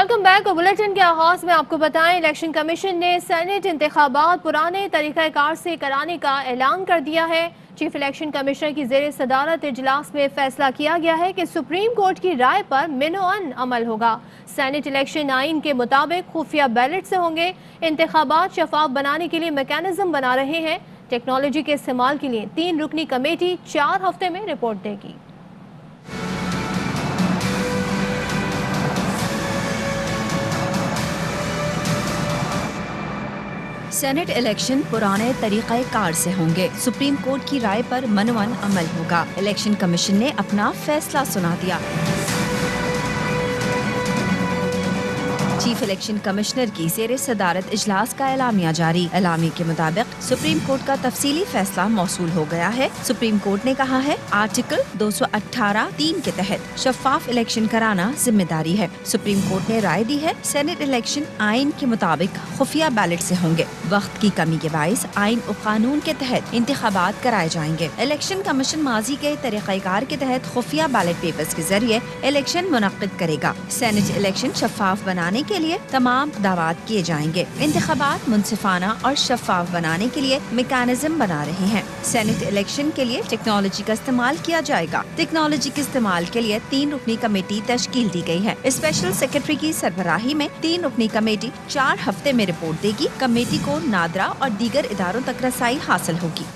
Welcome back. Bulletin के आगाज में आपको बताएं, इलेक्शन कमीशन ने सेनेट इंतखाबात पुराने तरीक़ाकार से कराने का ऐलान कर दिया है। चीफ इलेक्शन कमिश्नर की ज़ेर सदारत इजलास में फैसला किया गया है कि सुप्रीम कोर्ट की राय पर मिनोअन अमल होगा। सेनेट इलेक्शन आइन के मुताबिक खुफिया बैलेट से होंगे। इंतखाबात शफाफ बनाने के लिए मैकेनिज्म बना रहे हैं। टेक्नोलॉजी के इस्तेमाल के लिए 3 रुकनी कमेटी 4 हफ्ते में रिपोर्ट देगी। सेनेट इलेक्शन पुराने तरीक़ाकार से होंगे। सुप्रीम कोर्ट की राय पर मनवन अमल होगा। इलेक्शन कमीशन ने अपना फैसला सुना दिया। चीफ इलेक्शन कमिश्नर की ज़ेर सदारत इजलास का एलामिया जारी। एलामी के मुताबिक सुप्रीम कोर्ट का तफसीली फैसला मौसूल हो गया है। सुप्रीम कोर्ट ने कहा है, आर्टिकल 218(3) के तहत शफाफ इलेक्शन कराना जिम्मेदारी है। सुप्रीम कोर्ट ने राय दी है, सेनेट इलेक्शन आइन के मुताबिक खुफिया बैलेट से होंगे। वक्त की कमी के बाइस आइन और कानून के तहत इंतखाबात कराए जाएंगे। इलेक्शन कमीशन माजी के तरीक़ाकार के तहत खुफिया बैलेट पेपर्स के जरिए इलेक्शन मुनक्किद करेगा। सेनेट इलेक्शन शफाफ बनाने के लिए तमाम इक़दामात किए जाएंगे। इंतखाबात मुनसिफाना और शफाफ बनाने के लिए मैकेनिज्म बना रहे हैं। सेनेट इलेक्शन के लिए टेक्नोलॉजी का इस्तेमाल किया जाएगा। टेक्नोलॉजी के इस्तेमाल के लिए 3 रुकनी कमेटी तश्कील दी गई है। स्पेशल सेक्रेटरी की सरबराही में 3 रुकनी कमेटी 4 हफ्ते में रिपोर्ट देगी। कमेटी को नादरा और दीगर इदारों तक रसाई हासिल होगी।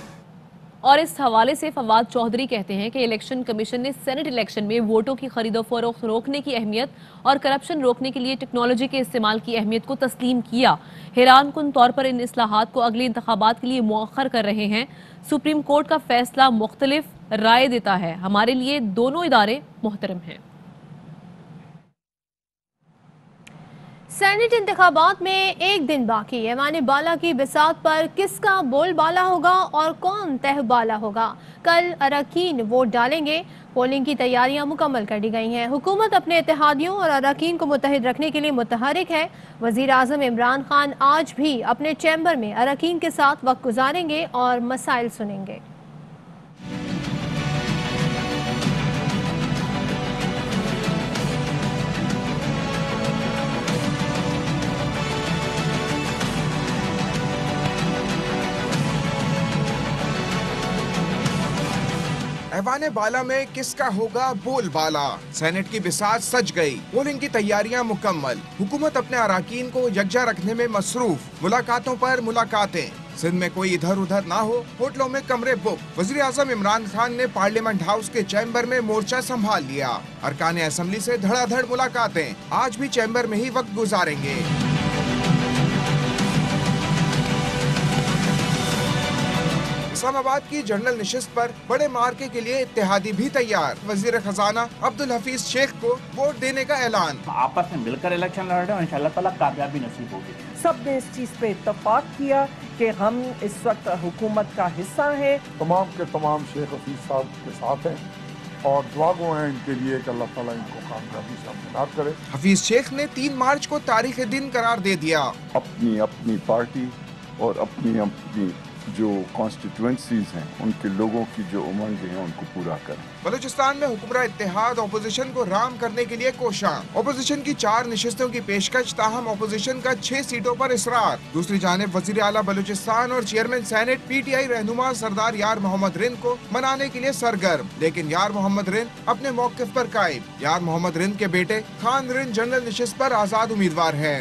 और इस हवाले से फवाद चौधरी कहते हैं कि इलेक्शन कमीशन ने सेनेट इलेक्शन में वोटों की खरीदो फरोख्त रोकने की अहमियत और करप्शन रोकने के लिए टेक्नोलॉजी के इस्तेमाल की अहमियत को तस्लीम किया। हैरान कुन तौर पर इन इस्लाहात को अगले इंतखाबात के लिए मौखर कर रहे हैं। सुप्रीम कोर्ट का फैसला मुख्तलिफ राय देता है। हमारे लिए दोनों इदारे मोहतरम हैं। सेनेट इंतखाबात में 1 दिन बाकी। ऐवान बाला की बिसात पर किसका बोलबाला होगा और कौन तहबाला होगा? कल अरकान वोट डालेंगे। पोलिंग की तैयारियां मुकम्मल कर दी गई हैं। हुकूमत अपने इत्तेहादियों और अरकान को मुत्तहिद रखने के लिए मुतहरिक है। वज़ीर आज़म इमरान खान आज भी अपने चैम्बर में अरकान के साथ वक्त गुजारेंगे और मसाइल सुनेंगे। ऐवान बाला में किसका होगा बोलबाला? सेनेट की बिसात सज गई। पोलिंग की तैयारियां मुकम्मल। हुकूमत अपने अरकान को यकजा रखने में मसरूफ। मुलाकातों पर मुलाकातें। सिंध में कोई इधर उधर ना हो, होटलों में कमरे बुक। वज़ीर आज़म इमरान खान ने पार्लियामेंट हाउस के चैम्बर में मोर्चा संभाल लिया। अरकान असम्बली से धड़ाधड़ मुलाकातें। आज भी चैम्बर में ही वक्त गुजारेंगे। इस्लामाबाद की जनरल निशिस्त पर बड़े मार्के के लिए इत्तेहादी भी तैयार। वजीर खजाना अब्दुल हफीज शेख को वोट देने का ऐलान। आपस में मिलकर इलेक्शन लड़ रहे हैं और इंशाअल्लाह ताला कामयाबी नसीब होगी। सब ने इस चीज पे इत्तेफाक किया कि हम इस वक्त हुकूमत का हिस्सा हैं। तमाम के तमाम शेख हफीज साहब के साथ हैं और दुआ गो हैं इनके लिए कि अल्लाह ताला इनको कामयाबी से अमदाद करे। हफीज शेख ने 3 मार्च को तारीख दिन करार दे दिया। अपनी अपनी पार्टी और अपनी अपनी जो कॉन्स्टिट्यूएंसीज हैं उनके लोगों की जो उमंगें हैं उनको पूरा करें। बलूचिस्तान में हुक्मरान इत्तेहाद अपोजिशन को राम करने के लिए कोशां। अपोजिशन की 4 निशिस्तों की पेशकश, ताहम अपोजिशन का 6 सीटों पर इसरार। दूसरी जानिब वजीर आला बलूचिस्तान और चेयरमैन सेनेट PTI रहनुमा सरदार यार मोहम्मद रिंद को मनाने के लिए सरगर्म। लेकिन यार मोहम्मद रिंद अपने मौक़िफ़ पर कायम। यार मोहम्मद रिंद के बेटे खान रिंद जनरल निशिस्त पर आज़ाद उम्मीदवार है।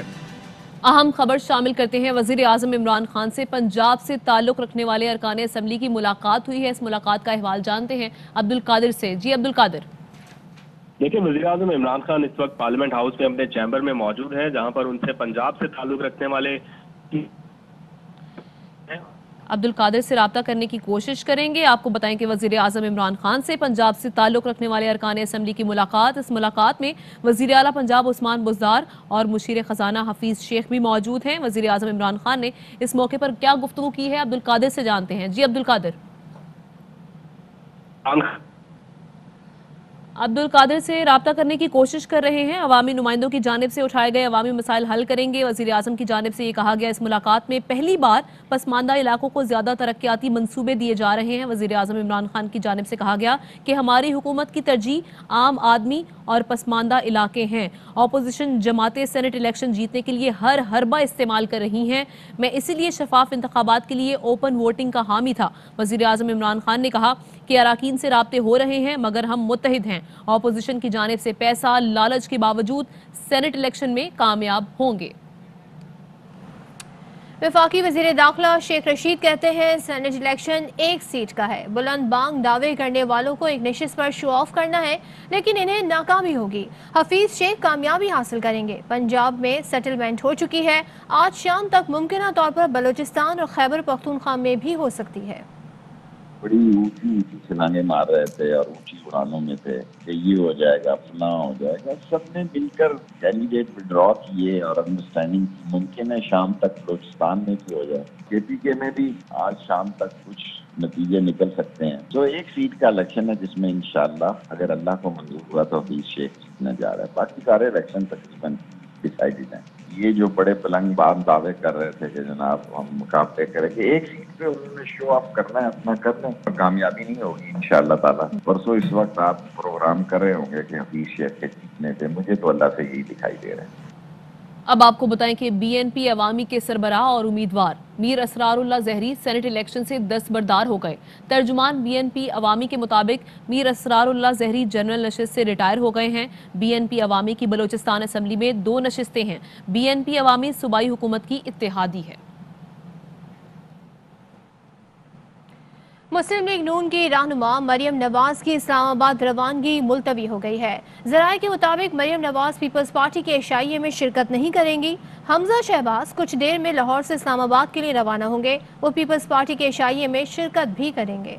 अहम खबर शामिल करते हैं। वज़ीर आज़म इमरान खान से पंजाब से ताल्लुक़ रखने वाले अरकान असम्बली की मुलाकात हुई है। इस मुलाकात का अहवाल जानते हैं अब्दुल कादिर से। जी अब्दुल कादिर। देखिए, वज़ीर आज़म इमरान खान इस वक्त पार्लियामेंट हाउस में अपने चैम्बर में मौजूद है, जहां पर उनसे पंजाब से ताल्लुक़ रखने वाले अब्दुल कादिर से रब्ता करने की कोशिश करेंगे। आपको बताएं कि वज़ीर आज़म इमरान खान से पंजाब से ताल्लुक़ रखने वाले अरकान असम्बली की मुलाकात। इस मुलाकात में वज़ीर आला पंजाब उस्मान बुज़दार और मुशीर ख़जाना हफीज़ शेख भी मौजूद हैं। वज़ीर आज़म इमरान खान ने इस मौके पर क्या गुफ्तगू की है, अब्दुल कादिर से जानते हैं। जी अब्दुल कादिर। अब्दुल कादिर से राब्ता करने की कोशिश कर रहे हैं। अवामी नुमाइंदों की जानिब से उठाए गए अवामी मसाइल हल करेंगे। वज़ीर आज़म की जानिब से ये कहा गया इस मुलाकात में पहली बार पसमानदा इलाकों को ज्यादा तरक्याती मंसूबे दिए जा रहे हैं। वज़ीर आज़म इमरान खान की जानिब से कहा गया कि हमारी हुकूमत की तरजीह आम आदमी और पसमानदा इलाके हैं। अपोजिशन जमातें सेनेट इलेक्शन जीतने के लिए हर हरबा इस्तेमाल कर रही हैं। मैं इसीलिए शफाफ इंतखाबात के लिए ओपन वोटिंग का हामी था। वज़ीर आज़म इमरान खान ने कहा कि अराकीन से राब्ते हो रहे हैं मगर हम मुत्तहिद हैं। अपोजिशन की जानिब से पैसा लालच के बावजूद सेनेट इलेक्शन में कामयाब होंगे। वफाकी वज़ीर दाखिला शेख रशीद कहते हैं सेनेट इलेक्शन एक सीट का है। बुलंद बांग दावे करने वालों को एक नशिस्त पर शो ऑफ करना है लेकिन इन्हें नाकामी होगी। हफीज शेख कामयाबी हासिल करेंगे। पंजाब में सेटलमेंट हो चुकी है। आज शाम तक मुमकिन तौर पर बलूचिस्तान और खैबर पख्तूनख्वा में भी हो सकती है। बड़ी ऊंची छलांगे मार रहे थे और ऊंची उड़ानों में थे कि ये हो जाएगा फला हो जाएगा। सबने मिलकर कैंडिडेट विड्रॉ किए और अंडरस्टैंडिंग मुमकिन है शाम तक बलूचिस्तान में भी हो जाए। KPK में भी आज शाम तक कुछ नतीजे निकल सकते हैं। तो एक सीट का इलेक्शन है जिसमें इंशाल्लाह अगर अल्लाह को मंजूर हुआ तो हफीज शेख जीतने जा रहा है। बाकी सारे इलेक्शन तकरीबन डिसाइडेड हैं। ये जो बड़े पलंग बाम दावे कर रहे थे कि जनाब हम मुकाबले करेंगे, एक सीट पे उन्होंने शो ऑफ करना है अपना कर लें, पर कामयाबी नहीं होगी इंशाअल्लाह ताला। परसों इस वक्त आप प्रोग्राम कर रहे होंगे कि हफीज शेख के जीतने थे, मुझे तो अल्लाह से यही दिखाई दे रहा है। अब आपको बताएं कि BNP अवामी के सरबराह और उम्मीदवार मीर असरारुल्लाह जहरी सेनेट इलेक्शन से दस्तबरदार हो गए। तर्जुमान BNP अवामी के मुताबिक मीर असरारुल्लाह जहरी जनरल नशिस्त से रिटायर हो गए हैं। BNP अवामी की बलूचिस्तान असम्बली में 2 नशिस्तें हैं। BNP अवामी सूबाई हुकूमत की इत्तेहादी है। मुस्लिम लीग नून की रहनुमा मरियम नवाज की इस्लामाबाद रवानगी मुलतवी हो गई है। ज़राए के मुताबिक मरियम नवाज पीपल्स पार्टी के इशाइये में शिरकत नहीं करेंगी। हमजा शहबाज कुछ देर में लाहौर से इस्लामाबाद के लिए रवाना होंगे। वो पीपल्स पार्टी के इशाइये में शिरकत भी करेंगे।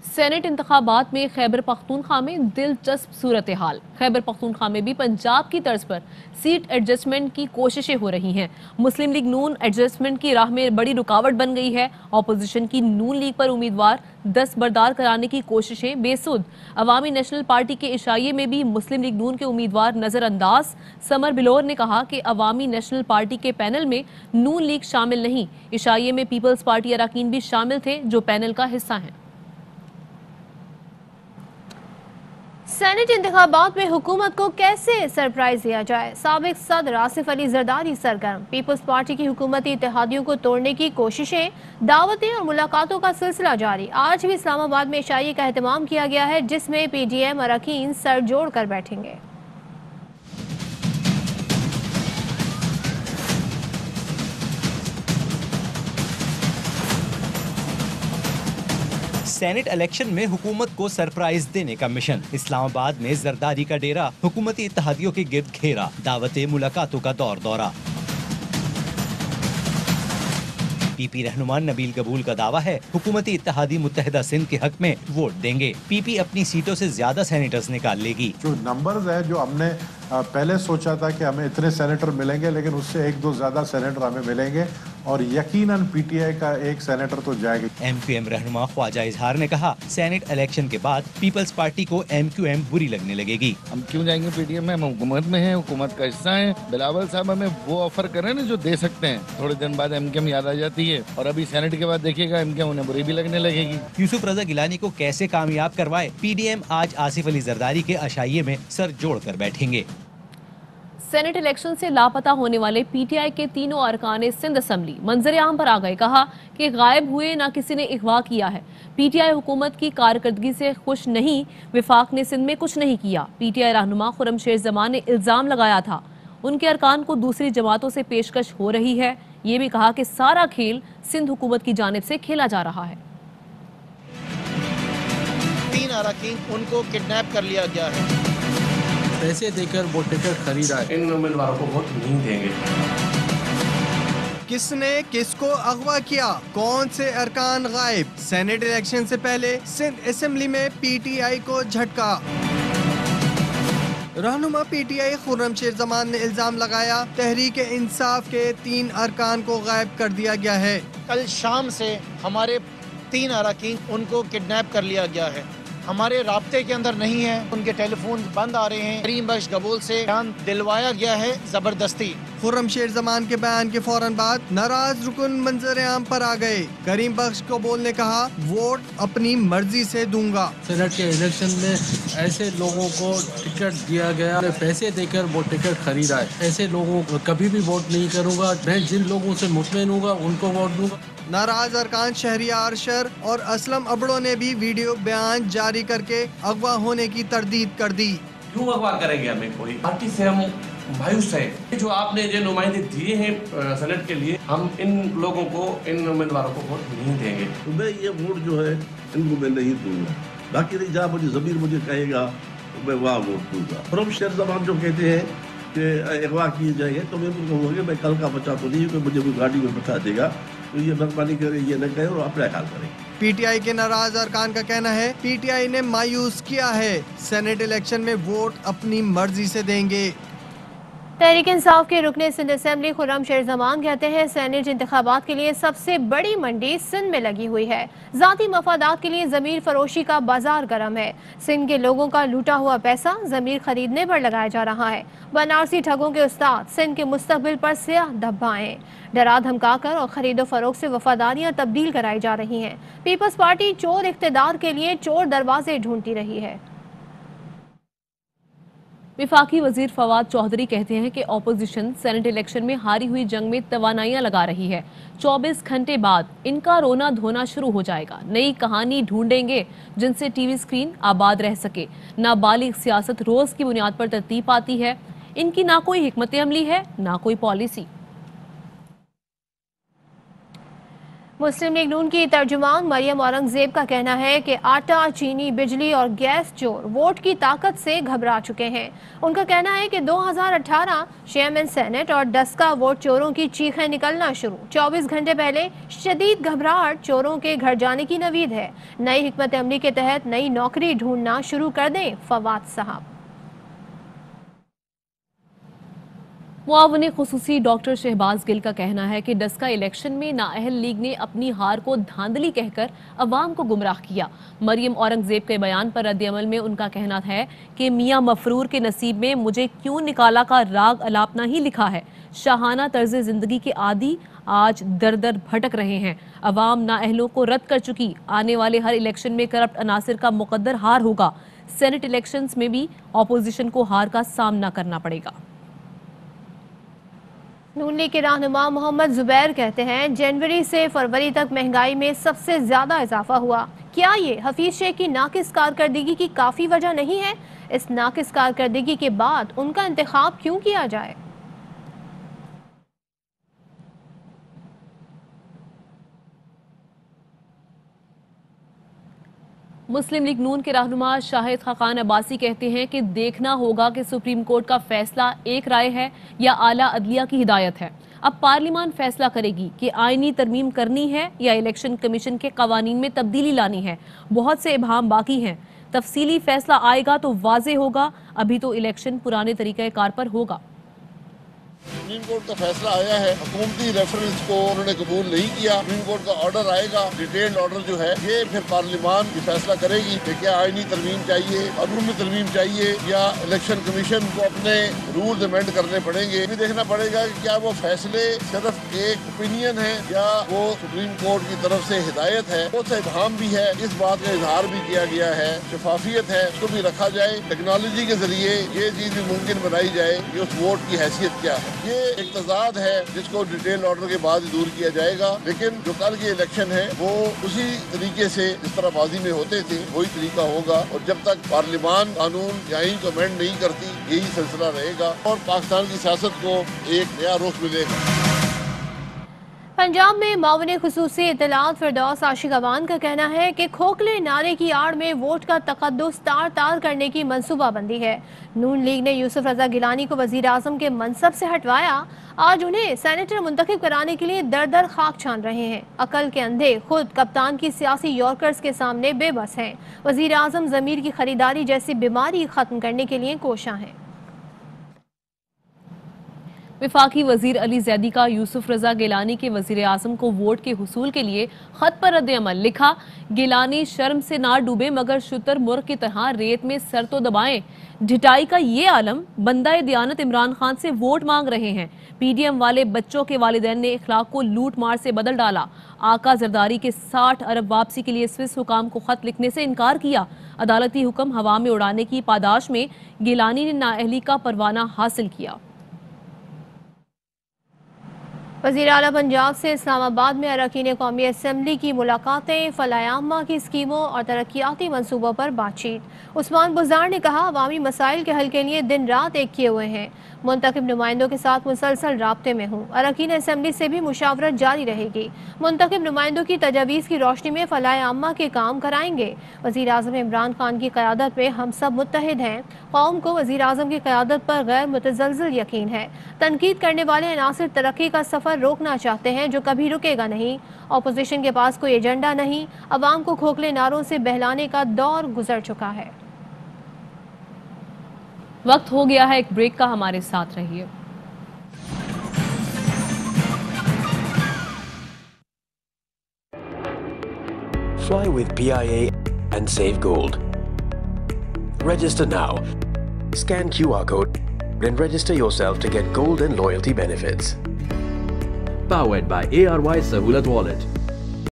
सेनेट इंतखाबात में खैबर पख्तूनख्वा में दिलचस्प सूरत हाल। खैबर पख्तूनख्वा में भी पंजाब की तर्ज पर सीट एडजस्टमेंट की कोशिशें हो रही हैं। मुस्लिम लीग नून एडजस्टमेंट की राह में बड़ी रुकावट बन गई है। अपोजिशन की नून लीग पर उम्मीदवार दस्तबरदार कराने की कोशिशें बेसुध। अवामी नेशनल पार्टी के इशाइये में भी मुस्लिम लीग नून के उम्मीदवार नजरअंदाज। समर बिलोर ने कहा कि अवामी नेशनल पार्टी के पैनल में नून लीग शामिल नहीं। इशाइये में पीपल्स पार्टी अरकान भी शामिल थे जो पैनल का हिस्सा हैं। सेनेट इंतखाबात में हुकूमत को कैसे सरप्राइज दिया जाए, साबिक सदर आसिफ अली जरदारी सरगर्म। पीपल्स पार्टी की हुकूमती इत्तेहादियों को तोड़ने की कोशिशें, दावतें और मुलाकातों का सिलसिला जारी। आज भी इस्लामाबाद में इशाइये का एहतमाम किया गया है जिसमें PDM अरकान सर जोड़ कर बैठेंगे। सेनेट इलेक्शन में हुकूमत को सरप्राइज देने का मिशन। इस्लामाबाद में जरदारी का डेरा, हुकूमती इत्तेहादियों के गिर्द घेरा, दावतें मुलाकातों का दौरा। PP रहनुमा नबील कबूल का दावा है हुकूमती इत्तेहादी मुत्तहिदा सिंध के हक में वोट देंगे। PP अपनी सीटों से ज्यादा सेनेटर्स निकाल लेगी। जो नंबर्स है जो हमने पहले सोचा था कि हमें इतने सेनेटर मिलेंगे, लेकिन उससे 1-2 ज्यादा सेनेटर हमें मिलेंगे और यकीनन PTI का एक सेनेटर तो जाएगा। MQM रहनुमा ख्वाजा इजहार ने कहा सेनेट इलेक्शन के बाद पीपल्स पार्टी को MQM बुरी लगने लगेगी। हम क्यों जाएंगे PTM में, हम हुकूमत में हैं, हुकूमत का हिस्सा हैं। बिलावल साहब हमें वो ऑफर कर रहे हैं ना जो दे सकते हैं। थोड़े दिन बाद MQM याद आ जाती है और अभी सेनेट के बाद देखिएगा MQM उन्हें बुरी भी लगने लगेगी। यूसुफ रजा गिलानी को कैसे कामयाब करवाए, PDM आज आसिफ अली जरदारी के अशाइये में सर जोड़ कर बैठेंगे। सेनेट इलेक्शन से लापता होने वाले PTI के तीनों अरकान सिंध असम्बली मंजर आम पर आ गए। कहा कि गायब हुए ना किसी ने अगवा किया है। PTI हुकूमत की कारकर्दगी से खुश नहीं, विफाक ने सिंध में कुछ नहीं किया। PTI रहनुमा खुर्रमशेर जमान ने इल्जाम लगाया था उनके अरकान को दूसरी जमातों से पेशकश हो रही है। ये भी कहा कि सारा खेल सिंध हुकूमत की जानिब से खेला जा रहा है। 3 अरकान उनको किडनैप कर लिया गया है, पैसे देकर वो टिकट खरीदा है। इन उम्मीदवारों को वोट नहीं देंगे। किसने किसको अगवा किया, कौन से अरकान गायब। सेनेट इलेक्शन से पहले सिंध असेंबली में PTI को झटका। रहनुमा PTI खुर्रमशेर जमान ने इल्जाम लगाया तहरीक इंसाफ के 3 अरकान को गायब कर दिया गया है। कल शाम से हमारे 3 अरकान उनको किडनैप कर लिया गया है। हमारे राब्ते के अंदर नहीं है, उनके टेलीफोन बंद आ रहे हैं। करीम बख्श कबूल से बयान दिलवाया गया है जबरदस्ती। खुर्रम शेर जमान के बयान के फौरन बाद नाराज रुकन मंजर आम पर आ गए। करीम बख्श कबूल ने कहा, वोट अपनी मर्जी से दूंगा। सेनेट के इलेक्शन में ऐसे लोगों को टिकट दिया गया, पैसे देकर वो टिकट खरीदा है। ऐसे लोगों को कभी भी वोट नहीं करूंगा। मैं जिन लोगों से मुतमईन हूँगा उनको वोट दूंगा। नाराज अरकान शहरियार शर और असलम अबड़ो ने भी वीडियो बयान जारी करके अगवा होने की तरदीद कर दी। क्यों अगवा करेंगे हमें कोई? पार्टी से हम मायूस है। जो आपने जो नुमाइंदे दिए हैं सेनेट के लिए, हम इन लोगों को, इन उम्मीदवारों को वोट नहीं देंगे। तो मैं ये वोट जो है इनको मैं नहीं दूंगा। बाकी नहीं, जहाँ मुझे ज़मीर मुझे कहेगा तो मैं वहाँ वोट दूंगा। खुर्रम शेर जमान जो कहते हैं कि अगवा किए जाएंगे, तो मैं उनको कहूँगा मैं कल का बच्चा तो नहीं, कि मुझे कोई गाड़ी में बैठा देगा, तो ये मेहरबानी करे ये न कहे और अपना ख्याल करें। पीटीआई के नाराज अरकान का कहना है, पीटीआई ने मायूस किया है, सेनेट इलेक्शन में वोट अपनी मर्जी से देंगे। तहरीक इंसाफ के रुकने सिंध असेंबली खुर्रम शेर जमान कहते हैं, सेनेट इंतखाबात के लिए सबसे बड़ी मंडी सिंध में लगी हुई है। जाती मफादात के लिए जमीर फरोशी का बाजार गर्म है। सिंध के लोगों का लूटा हुआ पैसा जमीर खरीदने पर लगाया जा रहा है। बनारसी ठगों के उस्ताद सिंध के मुस्तकबिल पर स्याह धब्बा हैं। डरा धमकाकर और खरीदो फरोख्त से वफादारियां तब्दील कराई जा रही हैं। पीपल्स पार्टी चोर इख्तिदार के लिए चोर दरवाजे ढूंढती रही है। विफाकी वजीर फवाद चौधरी कहते हैं कि ऑपोजिशन सेनेट इलेक्शन में हारी हुई जंग में तवानाइयां लगा रही है। 24 घंटे बाद इनका रोना धोना शुरू हो जाएगा। नई कहानी ढूंढेंगे जिनसे टीवी स्क्रीन आबाद रह सके। नाबालिग सियासत रोज की बुनियाद पर तरतीब पाती है। इनकी ना कोई हिकमत अमली है, ना कोई पॉलिसी। मुस्लिम लीग नून की तर्जुमान मरियम औरंगजेब का कहना है कि आटा, चीनी, बिजली और गैस चोर वोट की ताकत से घबरा चुके हैं। उनका कहना है कि 2018 चेयरमैन सेनेट और डस्का वोट चोरों की चीखें निकलना शुरू। 24 घंटे पहले शदीद घबराहट, चोरों के घर जाने की नवीद है। नई हिकमत अमली के तहत नई नौकरी ढूंढना शुरू कर दें फवाद साहब। मुआवने खुसूसी डॉक्टर शहबाज गिल का कहना है कि डस्का इलेक्शन में नाअहल लीग ने अपनी हार को धांधली कहकर अवाम को गुमराह किया। मरियम औरंगजेब के बयान पर रद्द-ए-अमल में उनका कहना है कि मियां मफरूर के नसीब में मुझे क्यों निकाला का राग अलापना ही लिखा है। शाहाना तर्ज जिंदगी के आदी आज दर दर भटक रहे हैं। अवाम नाअहलों को रद्द कर चुकी। आने वाले हर इलेक्शन में करप्ट अनासिर का मुकद्दर हार होगा। सेनेट इलेक्शंस में भी ऑपोजिशन को हार का सामना करना पड़ेगा। नून लीग के रहनुमा मोहम्मद जुबैर कहते हैं, जनवरी से फरवरी तक महंगाई में सबसे ज्यादा इजाफा हुआ। क्या ये हफीज शेख की नाकिस कारकर्दगी की काफी वजह नहीं है? इस नाकिस कारकर्दगी के बाद उनका इंतखाब क्यों किया जाए? मुस्लिम लीग नून के रहनुमा शाहिद खाकान अब्बासी कहते हैं कि देखना होगा कि सुप्रीम कोर्ट का फैसला एक राय है या आला अदलिया की हिदायत है। अब पार्लियामान फैसला करेगी कि आईनी तरमीम करनी है या इलेक्शन कमीशन के कवानीन में तब्दीली लानी है। बहुत से इबहाम बाकी हैं। तफसीली फैसला आएगा तो वाजे होगा। अभी तो इलेक्शन पुराने तरीक़ेकार पर होगा। सुप्रीम कोर्ट का फैसला आया है, हुकूमती रेफरेंस को उन्होंने कबूल नहीं किया। सुप्रीम कोर्ट का ऑर्डर आएगा, डिटेल्ड ऑर्डर जो है, ये फिर पार्लियामान की फैसला करेगी कि क्या आईनी तरमीम चाहिए, कानूनी तरमीम चाहिए या इलेक्शन कमीशन को अपने रूल्स अमेंड करने पड़ेंगे। ये देखना पड़ेगा कि क्या वो फैसले सिर्फ एक ओपिनियन है या वो सुप्रीम कोर्ट की तरफ से हिदायत है। बहुत से इबहाम भी है, इस बात का इजहार भी किया गया है। शफाफियत है, उसको भी रखा जाए। टेक्नोलॉजी के जरिए ये चीज भी मुमकिन बनाई जाए कि उस वोट की हैसियत क्या है। ये एक तजाद है जिसको डिटेल ऑर्डर के बाद दूर किया जाएगा। लेकिन जो कल के इलेक्शन है वो उसी तरीके से जिस तरह माजी में होते थे वही तरीका होगा। और जब तक पार्लियामान कानून या आईन को अमेंड नहीं करती यही सिलसिला रहेगा और पाकिस्तान की सियासत को एक नया रुख मिलेगा। पंजाब में मावने खुसूसी इत्तलात फिरदौस आशिक अवान का कहना है कि खोखले नारे की आड़ में वोट का तकद्दुस तार तार करने की मनसूबाबंदी है। नून लीग ने यूसुफ रजा गिलानी को वजीर आजम के मनसब से हटवाया। आज उन्हें सेनेटर मुंतखब कराने के लिए दर दर खाक छान रहे हैं। अकल के अंधे खुद कप्तान की सियासी यॉर्कर्स के सामने बेबस हैं। वजीर आजम जमीर की खरीदारी जैसी बीमारी खत्म करने के लिए कोशां हैं। वफाकी वजीर अली जैदी का यूसुफ रजा गिलानी के वजीर आजम को वोट के हुसूल के लिए खत पर रद्द अमल। लिखा, गिलानी शर्म से ना डूबे मगर शुतर मुर्ग की तरह रेत में सर तो दबाएं। ढिटाई का ये आलम, बंदा दियानत इमरान खान से वोट मांग रहे हैं। पीडीएम वाले बच्चों के वालिदैन ने इखलाक को लूट मार से बदल डाला। आका जरदारी के 60 अरब वापसी के लिए स्विस हुकाम को खत लिखने से इनकार किया। अदालती हुक्म हवा में उड़ाने की पादाश में गिलानी ने नाअहली का परवाना हासिल किया। वज़ीर आला पंजाब से इस्लामाबाद में अरकान कौमी असम्बली की मुलाकातें, फलाह-ए-आम्मा की स्कीमों और तरक्याती मनसूबों पर बातचीत। उस्मान बुज़दार ने कहा, अवामी मसाइल के हल के लिए दिन रात एक किए हुए हैं। मुंतखब नुमाइंदों के साथ मुसलसल राब्ते में हूँ। अरकान असम्बली से भी मुशावरत जारी रहेगी। मुंतखब नुमाइंदों की तजावीज़ की रोशनी में फलाह-ए-आम्मा के काम कराएंगे। वज़ीर आज़म इमरान खान की क़यादत में हम सब मुत्तहिद हैं। कौम को वज़ीर आज़म की क़यादत पर गैर मुतज़लज़ल यकीन है। तनकीद करने वाले अनासिर तरक्की का सफ़र रोकना चाहते हैं जो कभी रुकेगा नहीं। अपोजिशन के पास कोई एजेंडा नहीं। अवाम को खोखले नारों से बहलाने का दौर गुजर चुका है। वक्त हो गया है एक ब्रेक का, हमारे साथ रहिए। Fly with PIA and save gold. Register now. Scan QR code and register yourself to get gold and loyalty benefits. Powered by ARY Sahulat Wallet.